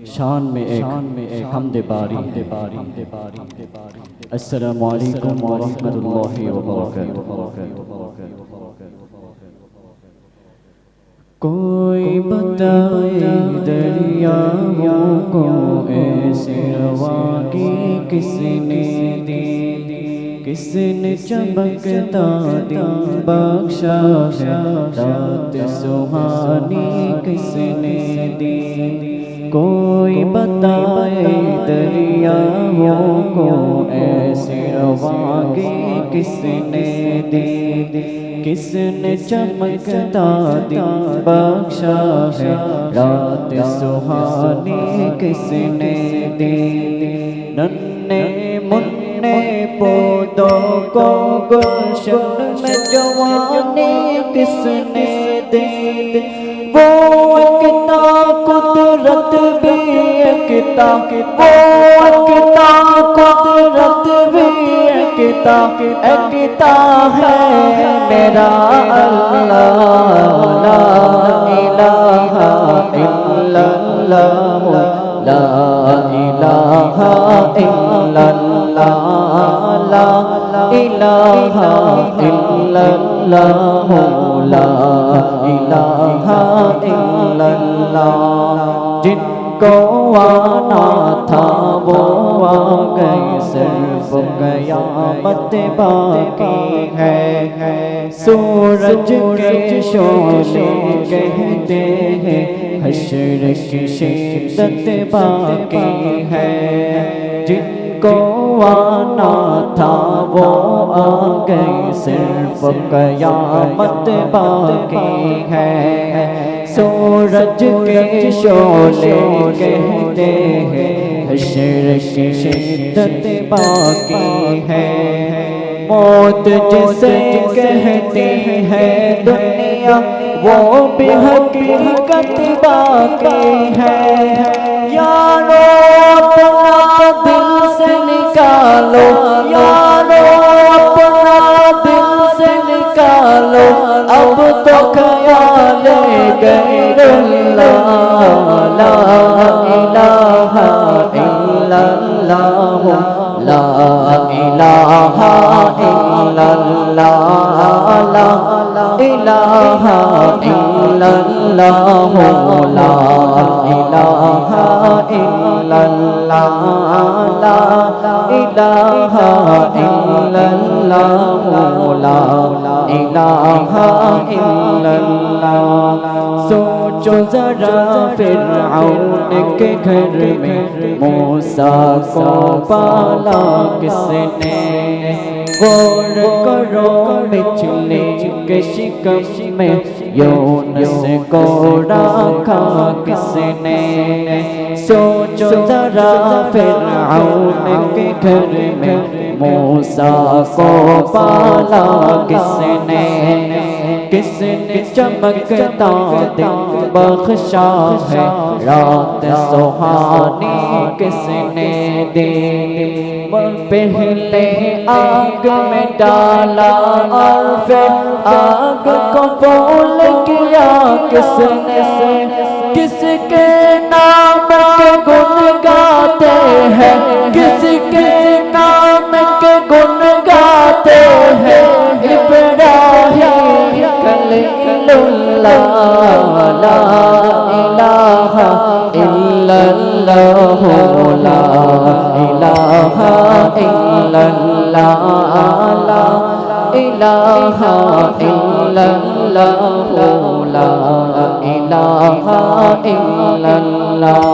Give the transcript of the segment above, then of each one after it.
شان میں ایک حمد باری۔ السلام علیکم ورحمۃ اللہ وبرکاتہ۔ کوئی بتائے دریاؤں کو ایسے رواں کس نے دی، کس نے چمکتا دن بخشا ہے، رات سہانی کس نے دی۔ کوئی بتائے دریاؤں کو ایسے رواں کس نے دی، کس نے چمکتا دن بخشا ہے، رات سہانی کس نے دی۔ ننھے منھے پودوں کو گلشن میں جوانی کس نے دی، وہ اکتا قدرت بھی اکتا، وہ اکتا قدرت بھی اکتا، اکتا ہے میرا اللہ، لا الہ الا اللہ، لا الہ الا اللہ، لا الہ الا اللہ، لا الہ الا اللہ۔ جن کو آنا تھا وہ آ گئے، صرف قیامت باقی ہے۔ سورج کے شعلے کہتے ہیں حشر کی شدت باقی ہے۔ جن کو آنا تھا وہ آ گئے، صرف قیامت باقی ہے۔ سورج کے شعلے کہتے ہیں حشر کی شدت باقی ہے۔ موت جسے کہتے ہیں دنیا، وہ بھی حقیقت باقی ہے۔ یارو اپنا دل سے نکالو، یارو اپنا دل سے نکالو، اب تو خیال غیر اللہ، لا الہ الا اللہ، لا الہ الا اللہ، لا الہ الا اللہ، لا الہ الا اللہ، لا الہ الا اللہ، لا الہ الا اللہ۔ سوچو ذرا فرعون کے گھر میں موسیٰ کو پالا کس نے، غور کرو بچھلے کے شکم میں یونس کو رکھا کس نے۔ سوچو ذرا فرعون کے گھر میں موسیٰ کو پالا کس نے، کس نے چمکتا دن بخشا ہے، رات سہانی کس نے دی۔ پہلے آگ میں ڈالا اور پھر آگ کو پھول کیا کس نے، کس کے نام کے گن گاتے ہیں، کس کے نام کے گن گاتے ہیں، ابراہیم خلیل اللہ، لا الہ الا اللہ، لا الہ الا اللہ، لا الہ الا اللہ، لا الہ الا اللہ۔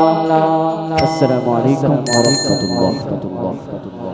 السلام علیکم ورحمۃ اللہ۔